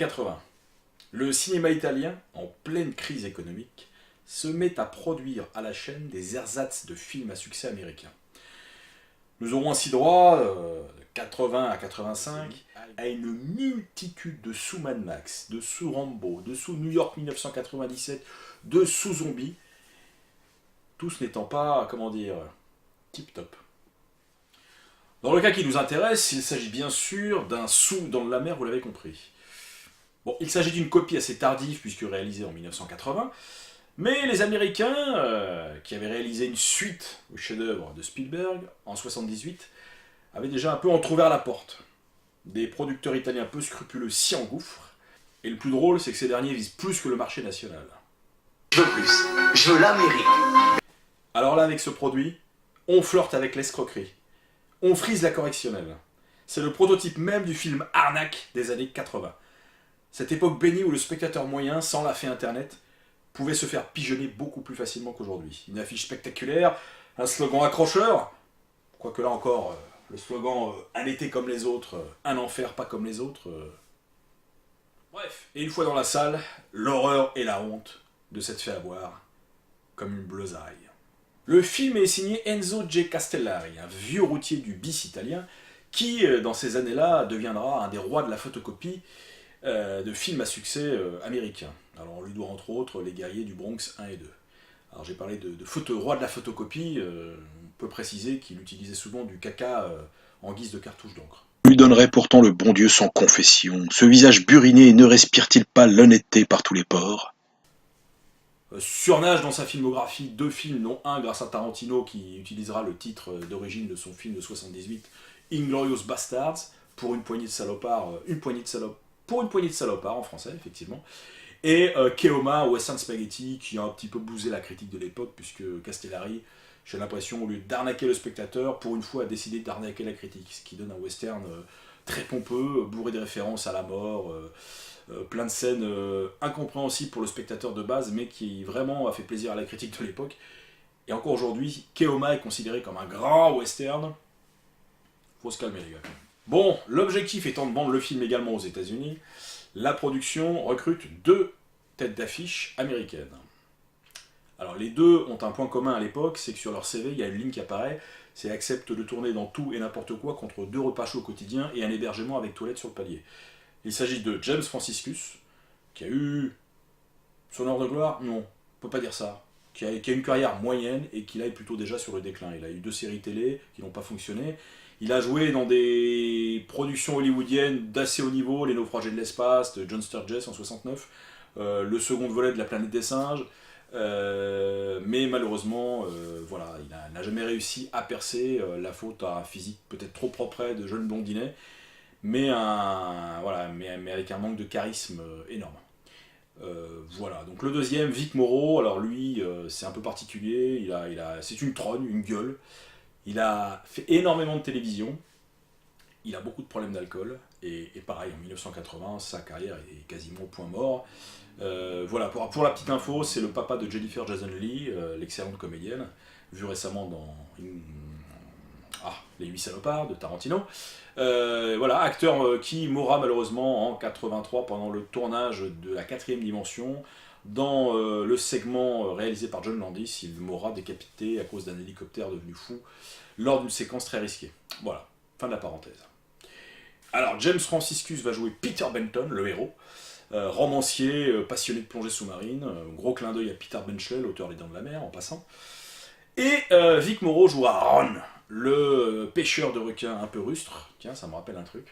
80, le cinéma italien, en pleine crise économique, se met à produire à la chaîne des ersatz de films à succès américains. Nous aurons ainsi droit, de 80 à 85, à une multitude de sous Mad Max, de sous Rambo, de sous New York 1997, de sous Zombie, tous n'étant pas, comment dire, tip-top. Dans le cas qui nous intéresse, il s'agit bien sûr d'un sous dans la mer, vous l'avez compris. Bon, il s'agit d'une copie assez tardive puisque réalisée en 1980, mais les Américains, qui avaient réalisé une suite au chef-d'œuvre de Spielberg en 1978, avaient déjà un peu entrouvert la porte. Des producteurs italiens peu scrupuleux s'y engouffrent, et le plus drôle, c'est que ces derniers visent plus que le marché national. Je veux plus, je veux l'Amérique. Alors là, avec ce produit, on flirte avec l'escroquerie. On frise la correctionnelle. C'est le prototype même du film Arnaque des années 80. Cette époque bénie où le spectateur moyen, sans la fée internet, pouvait se faire pigeonner beaucoup plus facilement qu'aujourd'hui. Une affiche spectaculaire, un slogan accrocheur, quoique là encore, le slogan un été comme les autres, un enfer pas comme les autres. Bref, et une fois dans la salle, l'horreur et la honte de cette fée à boire, comme une bleusaille. Le film est signé Enzo G. Castellari, un vieux routier du bis italien, qui, dans ces années-là, deviendra un des rois de la photocopie de films à succès américains. Alors on lui doit entre autres Les Guerriers du Bronx 1 et 2. Alors j'ai parlé de roi de la photocopie, on peut préciser qu'il utilisait souvent du caca en guise de cartouche d'encre. Lui donnerait pourtant le bon Dieu sans confession. Ce visage buriné ne respire-t-il pas l'honnêteté par tous les pores? Surnage dans sa filmographie 2 films, dont un grâce à Tarantino qui utilisera le titre d'origine de son film de 78, Inglourious Basterds, pour une poignée de salopards, pour une poignée de salopards en français effectivement, et Keoma, Western Spaghetti, qui a un petit peu bousé la critique de l'époque, puisque Castellari, j'ai l'impression, au lieu d'arnaquer le spectateur, pour une fois a décidé d'arnaquer la critique, ce qui donne un western très pompeux, bourré de références à la mort, plein de scènes incompréhensibles pour le spectateur de base, mais qui vraiment a fait plaisir à la critique de l'époque. Et encore aujourd'hui, Keoma est considéré comme un grand western. Faut se calmer les gars. Bon, l'objectif étant de vendre le film également aux États-Unis, la production recrute 2 têtes d'affiche américaines. Alors les deux ont un point commun à l'époque, c'est que sur leur CV, il y a une ligne qui apparaît, c'est accepte de tourner dans tout et n'importe quoi contre 2 repas chauds quotidiens et un hébergement avec toilette sur le palier. Il s'agit de James Franciscus, qui a eu son heure de gloire, non, on peut pas dire ça, qui a une carrière moyenne et qui là est plutôt déjà sur le déclin. Il a eu 2 séries télé qui n'ont pas fonctionné. Il a joué dans des productions hollywoodiennes d'assez haut niveau, Les Naufragés de l'espace, de John Sturges en 69, le second volet de La planète des singes, mais malheureusement, voilà, il n'a jamais réussi à percer, la faute à un physique peut-être trop propre de jeune blondinet, mais avec un manque de charisme énorme. Voilà, donc le deuxième, Vic Morrow, alors lui, c'est un peu particulier, c'est une trogne, une gueule. Il a fait énormément de télévision, il a beaucoup de problèmes d'alcool, et pareil, en 1980, sa carrière est quasiment au point mort. Voilà, pour la petite info, c'est le papa de Jennifer Jason Leigh, l'excellente comédienne, vue récemment dans Les 8 salopards de Tarantino. Voilà, acteur qui mourra malheureusement en 83 pendant le tournage de La 4ème dimension. Dans le segment réalisé par John Landis, il mourra décapité à cause d'un hélicoptère devenu fou lors d'une séquence très risquée. Voilà, fin de la parenthèse. Alors, James Franciscus va jouer Peter Benton, le héros, romancier, passionné de plongée sous-marine, gros clin d'œil à Peter Benchley, l'auteur des Dents de la Mer, en passant. Et Vic Morrow jouera Ron, le pêcheur de requins un peu rustre, tiens, ça me rappelle un truc,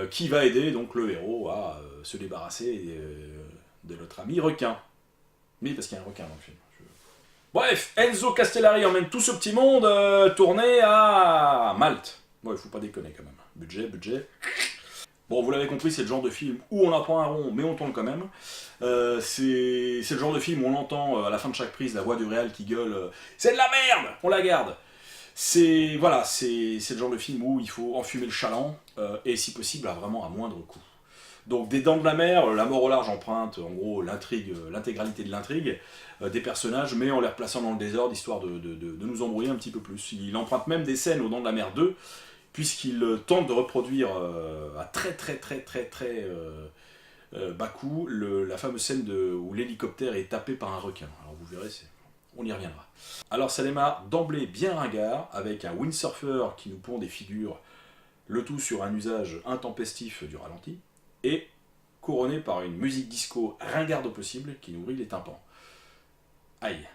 qui va aider donc le héros à se débarrasser de notre ami requin. Oui, parce qu'il y a un requin dans le film. Bref, Enzo Castellari emmène tout ce petit monde tourner à Malte. Bon, il faut pas déconner quand même. Budget. Bon, vous l'avez compris, c'est le genre de film où on en prend un rond, mais on tourne quand même. C'est le genre de film où on entend à la fin de chaque prise la voix du réal qui gueule c'est de la merde, on la garde. C'est le genre de film où il faut enfumer le chaland, et si possible, vraiment à moindre coût. Donc des Dents de la Mer, La mort au large emprunte en gros l'intégralité de l'intrigue des personnages, mais en les replaçant dans le désordre, histoire de nous embrouiller un petit peu plus. Il emprunte même des scènes aux Dents de la Mer 2, puisqu'il tente de reproduire à très bas coût la fameuse scène où l'hélicoptère est tapé par un requin. Alors vous verrez, on y reviendra. Alors ça démarre d'emblée bien ringard, avec un windsurfer qui nous pond des figures, le tout sur un usage intempestif du ralenti, et couronné par une musique disco ringarde au possible qui nourrit les tympans. Aïe.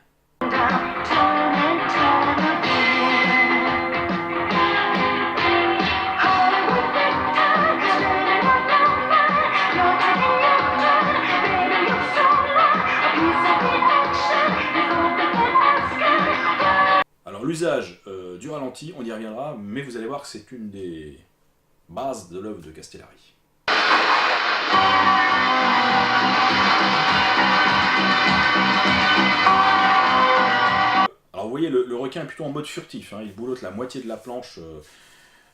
Alors l'usage du ralenti, on y reviendra, mais vous allez voir que c'est une des bases de l'œuvre de Castellari. Alors vous voyez, le requin est plutôt en mode furtif, hein, il boulotte la moitié de la planche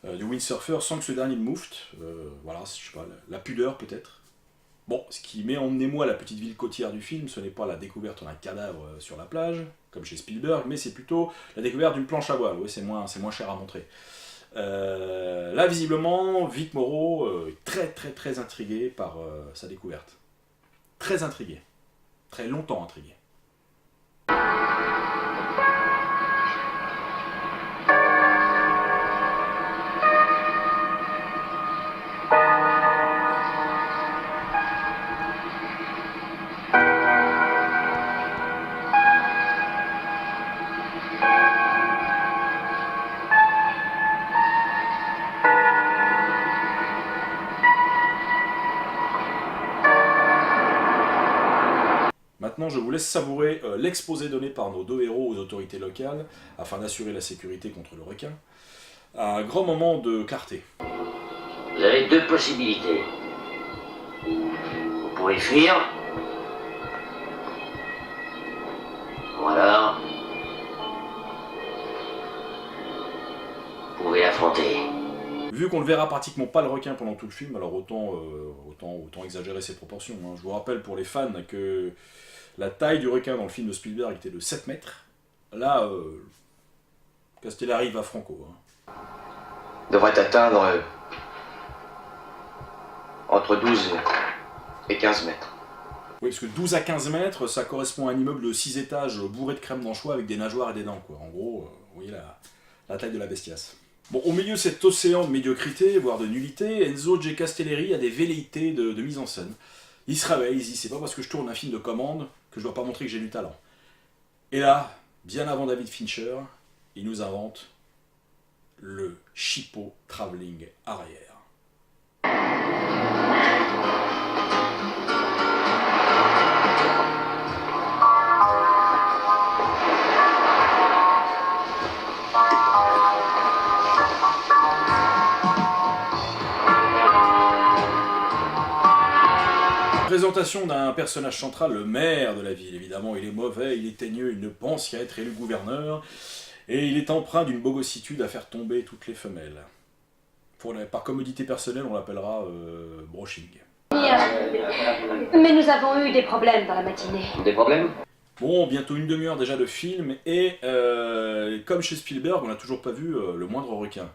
du windsurfer sans que ce dernier ne moufte. Voilà, je sais pas, la pudeur peut-être. Bon, ce qui met en émoi la petite ville côtière du film, ce n'est pas la découverte d'un cadavre sur la plage, comme chez Spielberg, mais c'est plutôt la découverte d'une planche à voile. Oui, c'est moins cher à montrer. Là, visiblement, Vic Morrow est très intrigué par sa découverte. Très intrigué. Très longtemps intrigué. Maintenant, je vous laisse savourer l'exposé donné par nos deux héros aux autorités locales afin d'assurer la sécurité contre le requin. Un grand moment de clarté. Vous avez deux possibilités. Vous pouvez fuir. Ou alors, vous pouvez affronter. Vu qu'on ne verra pratiquement pas le requin pendant tout le film, alors autant exagérer ses proportions. Hein. Je vous rappelle pour les fans que la taille du requin dans le film de Spielberg était de 7 mètres. Là, Castellari va franco. Hein. Devrait atteindre entre 12 et 15 mètres. Oui, parce que 12 à 15 mètres, ça correspond à un immeuble de 6 étages bourré de crème d'anchois avec des nageoires et des dents, quoi. En gros, vous voyez la taille de la bestiace. Bon, au milieu de cet océan de médiocrité, voire de nullité, Enzo G. Castellari a des velléités de mise en scène. Il se réveille, il se dit, c'est pas parce que je tourne un film de commande que je dois pas montrer que j'ai du talent. Et là, bien avant David Fincher, il nous invente le Chipo Travelling arrière. Présentation d'un personnage central, le maire de la ville. Évidemment, il est mauvais, il est teigneux, il ne pense qu'à être élu gouverneur, et il est empreint d'une bogossitude à faire tomber toutes les femelles. Par commodité personnelle, on l'appellera brushing. Mais nous avons eu des problèmes dans la matinée. Des problèmes? Bon, bientôt une demi-heure déjà de film, et comme chez Spielberg, on n'a toujours pas vu le moindre requin.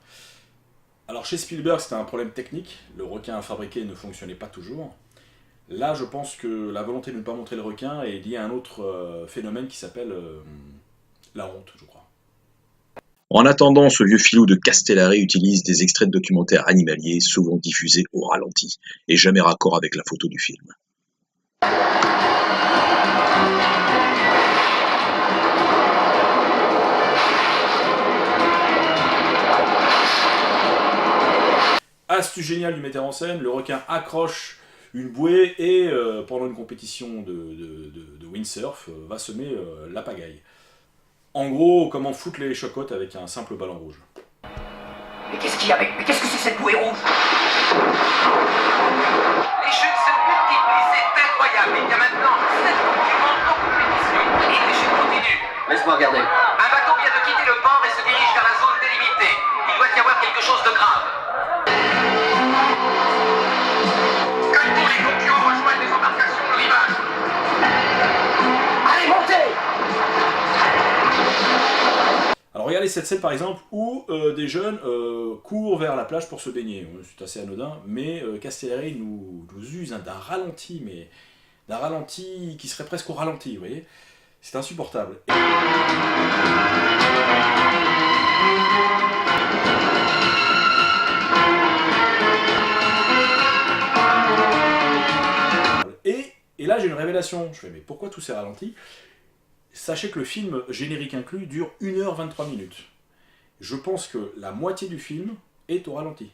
Alors chez Spielberg, c'était un problème technique, le requin fabriqué ne fonctionnait pas toujours. Là, je pense que la volonté de ne pas montrer le requin est liée à un autre phénomène qui s'appelle la honte, je crois. En attendant, ce vieux filou de Castellari utilise des extraits de documentaires animaliers, souvent diffusés au ralenti, et jamais raccord avec la photo du film. Astuce géniale du metteur en scène, le requin accroche une bouée et pendant une compétition de windsurf va semer la pagaille. En gros, comment foutre les chocottes avec un simple ballon rouge. Mais qu'est-ce qu'il y a avec... Mais qu'est-ce que c'est cette bouée rouge? Les chutes se multiplient, c'est incroyable. Il y a maintenant 7 concurrents en compétition. Et les chutes continuent. Laisse-moi regarder. Un bateau vient de quitter le port et se dirige vers la zone délimitée. Il doit y avoir quelque chose de grave. Que tous les concurrents rejoignent les embarcations au rivage. Allez, montez! Alors Regardez cette scène par exemple où des jeunes courent vers la plage pour se baigner. C'est assez anodin, mais Castellari nous use d'un ralenti, mais d'un ralenti qui serait presque au ralenti, vous voyez. C'est insupportable. Et là j'ai une révélation. Je fais mais pourquoi tous ces ralentis? Sachez que le film, générique inclus, dure 1h23 minutes. Je pense que la moitié du film est au ralenti.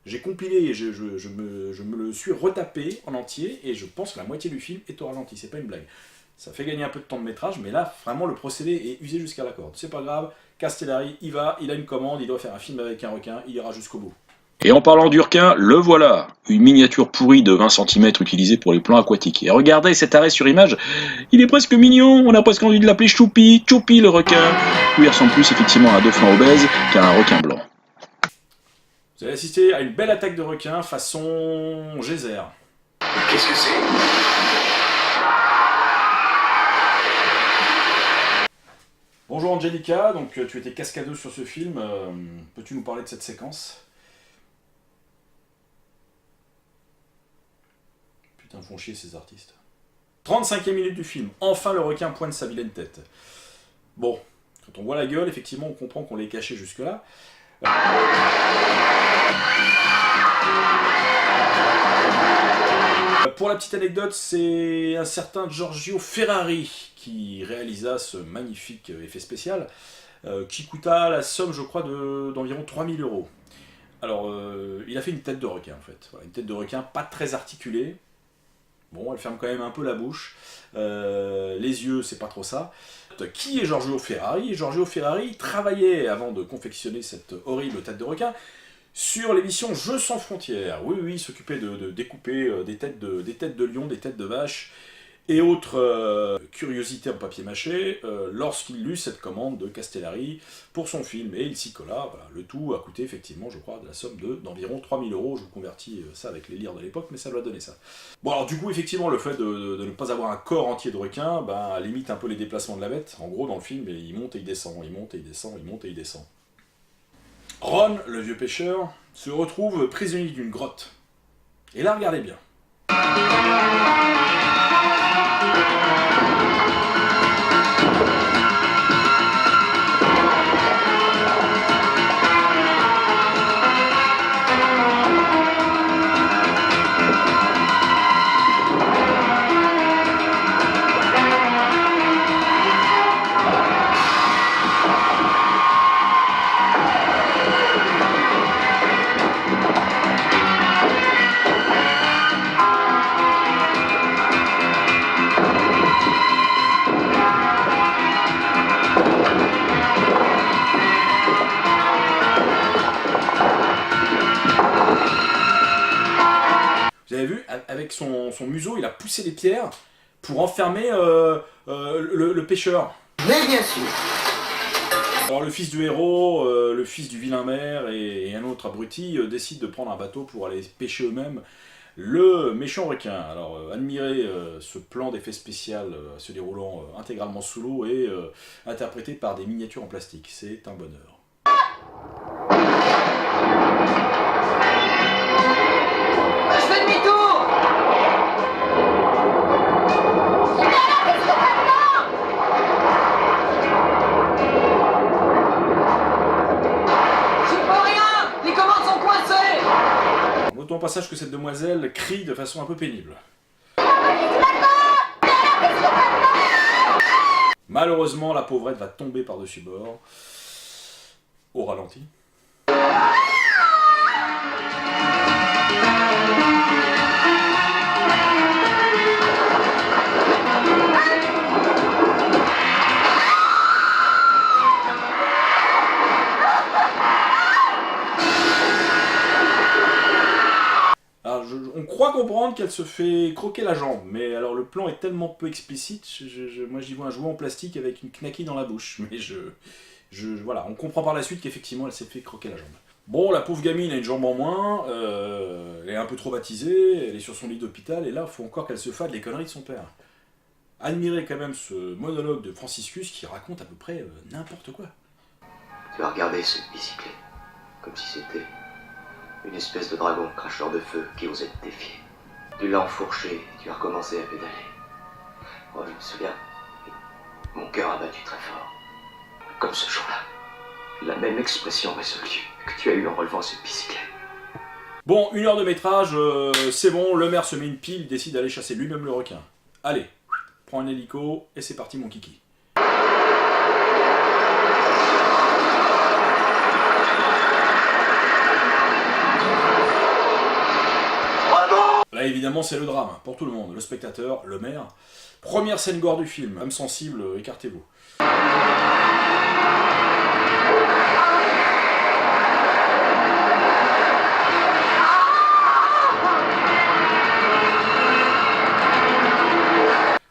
J'ai compilé et je me le suis retapé en entier et je pense que la moitié du film est au ralenti, c'est pas une blague. Ça fait gagner un peu de temps de métrage, mais là, vraiment, le procédé est usé jusqu'à la corde. C'est pas grave, Castellari, il a une commande, il doit faire un film avec un requin, il ira jusqu'au bout. Et en parlant du requin, le voilà, une miniature pourrie de 20 cm utilisée pour les plans aquatiques. Et regardez cet arrêt sur image, il est presque mignon, on a presque envie de l'appeler Choupi, Choupi le requin. Lui il ressemble plus effectivement à un dauphin obèse qu'à un requin blanc. Vous allez assister à une belle attaque de requin façon geyser. Qu'est-ce que c'est? Bonjour Angelica, donc tu étais cascadeuse sur ce film, peux-tu nous parler de cette séquence? Putain, font chier ces artistes. 35e minute du film, enfin le requin pointe sa vilaine tête. Bon, quand on voit la gueule, effectivement on comprend qu'on l'ait caché jusque-là. Pour la petite anecdote, c'est un certain Giorgio Ferrari qui réalisa ce magnifique effet spécial, qui coûta la somme, je crois, d'environ 3000 €. Alors, il a fait une tête de requin, en fait. Voilà, une tête de requin pas très articulée. Bon, elle ferme quand même un peu la bouche. Les yeux, c'est pas trop ça. Qui est Giorgio Ferrari? Giorgio Ferrari travaillait, avant de confectionner cette horrible tête de requin, sur l'émission Jeux sans frontières. Oui, oui, il s'occupait de découper des têtes de lion, des têtes de vache et autres curiosités en papier mâché lorsqu'il lut cette commande de Castellari pour son film. Et il s'y colla. Voilà. Le tout a coûté effectivement, je crois, de la somme d'environ 3000 €. Je vous convertis ça avec les lires de l'époque, mais ça doit donner ça. Bon, alors du coup, effectivement, le fait de ne pas avoir un corps entier de requin limite un peu les déplacements de la bête. En gros, dans le film, il monte et il descend, il monte et il descend, il monte et il descend. Ron, le vieux pêcheur, se retrouve prisonnier d'une grotte. Et là, regardez bien. Vous avez vu, avec son museau, il a poussé les pierres pour enfermer le pêcheur. Mais bien sûr. Alors le fils du héros, le fils du vilain maire et un autre abruti décident de prendre un bateau pour aller pêcher eux-mêmes le méchant requin. Alors admirez ce plan d'effet spécial se déroulant intégralement sous l'eau et interprété par des miniatures en plastique. C'est un bonheur. Je fais demi-tour. J'y peux rien. Les commandes sont coincées. Notons au passage que cette demoiselle crie de façon un peu pénible. Malheureusement, la pauvrette va tomber par-dessus bord, au ralenti. Alors, on croit comprendre qu'elle se fait croquer la jambe, mais alors le plan est tellement peu explicite, moi j'y vois un jouet en plastique avec une knacky dans la bouche, mais voilà, on comprend par la suite qu'effectivement elle s'est fait croquer la jambe. Bon, la pauvre gamine a une jambe en moins, elle est un peu traumatisée, elle est sur son lit d'hôpital, et là il faut encore qu'elle se fade les conneries de son père. Admirez quand même ce monologue de Franciscus qui raconte à peu près n'importe quoi. Tu as regardé ce bicyclette, comme si c'était une espèce de dragon cracheur de feu qui osait te défier. Tu l'as enfourché et tu as recommencé à pédaler. Moi, je me souviens, mon cœur a battu très fort. Comme ce jour-là. La même expression résolue que tu as eue en relevant cette bicyclette. Bon, 1 heure de métrage, c'est bon, le maire se met une pile, il décide d'aller chasser lui-même le requin. Allez, prends un hélico, et c'est parti mon kiki. Là, évidemment, c'est le drame, pour tout le monde, le spectateur, le maire. Première scène gore du film, âme sensible, écartez-vous.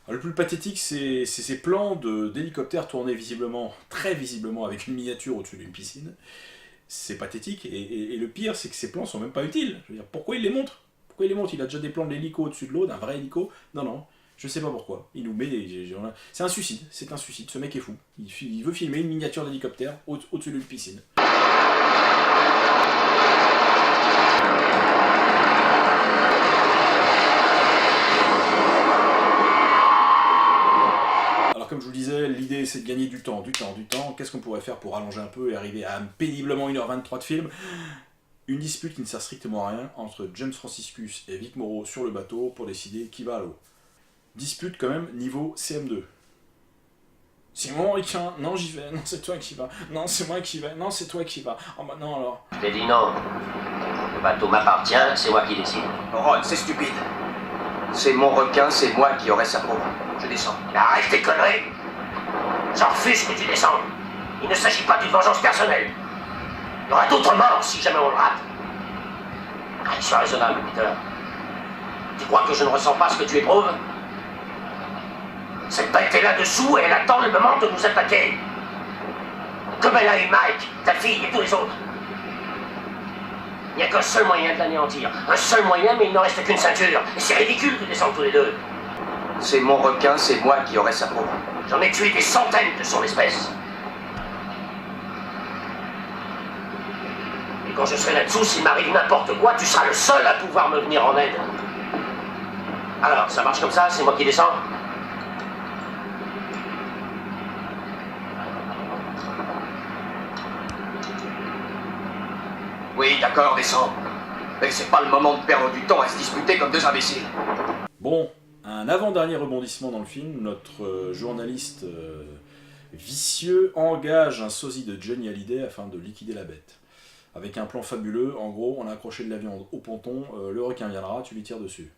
Le plus pathétique, c'est ces plans d'hélicoptères tournés visiblement, très visiblement, avec une miniature au-dessus d'une piscine. C'est pathétique, et le pire, c'est que ces plans sont même pas utiles. Je veux dire, pourquoi il les montre? Pourquoi il les montre? Il a déjà des plans de l'hélico au-dessus de l'eau, d'un vrai hélico. Non, non, je sais pas pourquoi. Il nous met c'est un suicide, ce mec est fou. Il veut filmer une miniature d'hélicoptère au-dessus d'une piscine. Comme je vous le disais, l'idée c'est de gagner du temps. Qu'est-ce qu'on pourrait faire pour allonger un peu et arriver à péniblement 1h23 de film? Une dispute qui ne sert strictement à rien entre James Franciscus et Vic Morrow sur le bateau pour décider qui va à l'eau. Dispute quand même niveau CM2. C'est mon requin, non j'y vais, non c'est toi qui y vas, non c'est moi qui y vais, non c'est toi qui y vas, oh bah non alors. Je t'ai dit non. Le bateau m'appartient, c'est moi qui décide. Ron, c'est stupide. C'est mon requin, c'est moi qui aurai sa peau. Je descends. Arrête tes conneries. J'en refuse que tu descendes. Il ne s'agit pas d'une vengeance personnelle. Il y aura d'autres morts si jamais on le rate. Allez, sois raisonnable, Peter. Tu crois que je ne ressens pas ce que tu éprouves? Cette bête est là-dessous et elle attend le moment de nous attaquer. Comme elle a eu Mike, ta fille et tous les autres. Il n'y a qu'un seul moyen de l'anéantir. Un seul moyen, mais il n'en reste qu'une ceinture. Et c'est ridicule de descendre tous les deux. C'est mon requin, c'est moi qui aurai sa peau. J'en ai tué des centaines de son espèce. Et quand je serai là-dessous, s'il m'arrive n'importe quoi, tu seras le seul à pouvoir me venir en aide. Alors, ça marche comme ça? C'est moi qui descends? Oui, d'accord, descends. Mais c'est pas le moment de perdre du temps à se disputer comme deux imbéciles. Bon, un avant-dernier rebondissement dans le film, notre journaliste vicieux engage un sosie de Johnny Hallyday afin de liquider la bête. Avec un plan fabuleux, en gros, on a accroché de la viande au ponton, le requin viendra, tu lui tires dessus.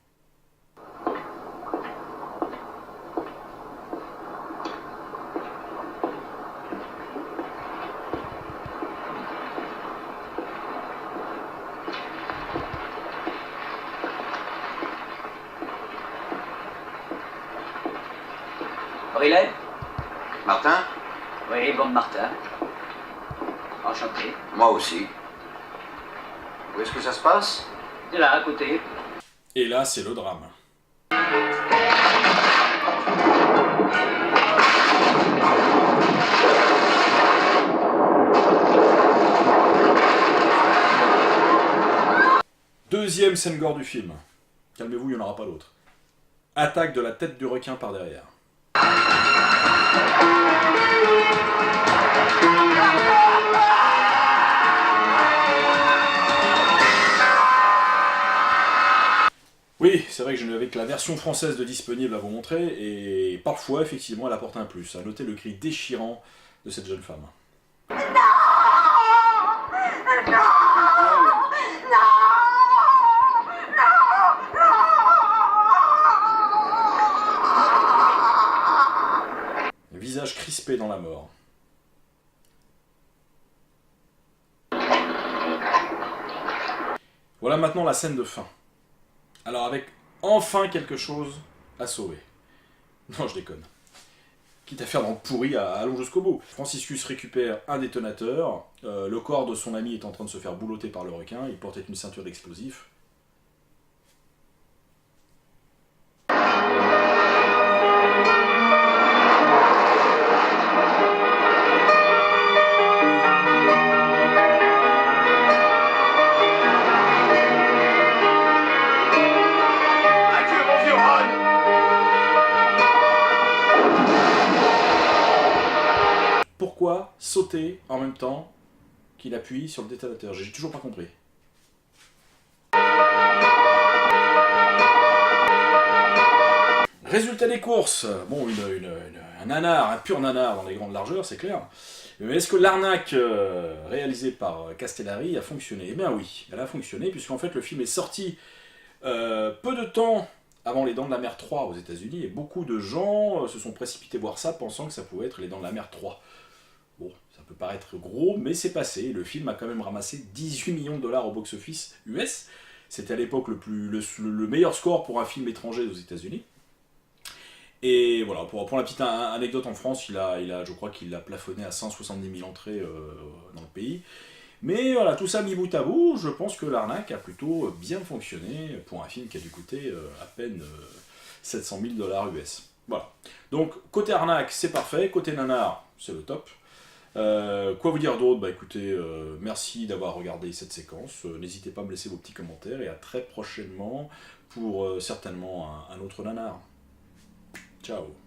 Brillet? Martin? Oui, bon Martin. Enchanté. Moi aussi. Où est-ce que ça se passe? C'est là, à côté. Et là, c'est le drame. Deuxième scène gore du film. Calmez-vous, il n'y en aura pas d'autre. Attaque de la tête du requin par derrière. Oui, c'est vrai que je n'avais que la version française de disponible à vous montrer, et parfois, effectivement, elle apporte un plus. À noter le cri déchirant de cette jeune femme. Visage crispé dans la mort. Voilà maintenant la scène de fin. Alors avec enfin quelque chose à sauver. Non, je déconne. Quitte à faire dans le pourri, allons jusqu'au bout. Franciscus récupère un détonateur, le corps de son ami est en train de se faire boulotter par le requin, il portait une ceinture d'explosifs. pourquoi sauter en même temps qu'il appuie sur le détonateur? J'ai toujours pas compris. Résultat des courses, bon, un nanar, un pur nanar dans les grandes largeurs, c'est clair. Mais est-ce que l'arnaque réalisée par Castellari a fonctionné? Eh bien oui, elle a fonctionné, puisqu'en fait le film est sorti peu de temps avant Les Dents de la Mer 3 aux États-Unis, et beaucoup de gens se sont précipités voir ça pensant que ça pouvait être Les Dents de la Mer 3. Bon, ça peut paraître gros, mais c'est passé. Le film a quand même ramassé 18 millions de dollars au box-office US. C'était à l'époque le meilleur score pour un film étranger aux États-Unis. Et voilà, pour la petite anecdote, en France, je crois qu'il a plafonné à 170 000 entrées dans le pays. Mais voilà, tout ça mis bout à bout, je pense que l'arnaque a plutôt bien fonctionné pour un film qui a dû coûter à peine 700 000 dollars US. Voilà. Donc, côté arnaque, c'est parfait. Côté nanar, c'est le top. Quoi vous dire d'autre? Bah écoutez, merci d'avoir regardé cette séquence. N'hésitez pas à me laisser vos petits commentaires et à très prochainement pour certainement un autre nanar. Ciao.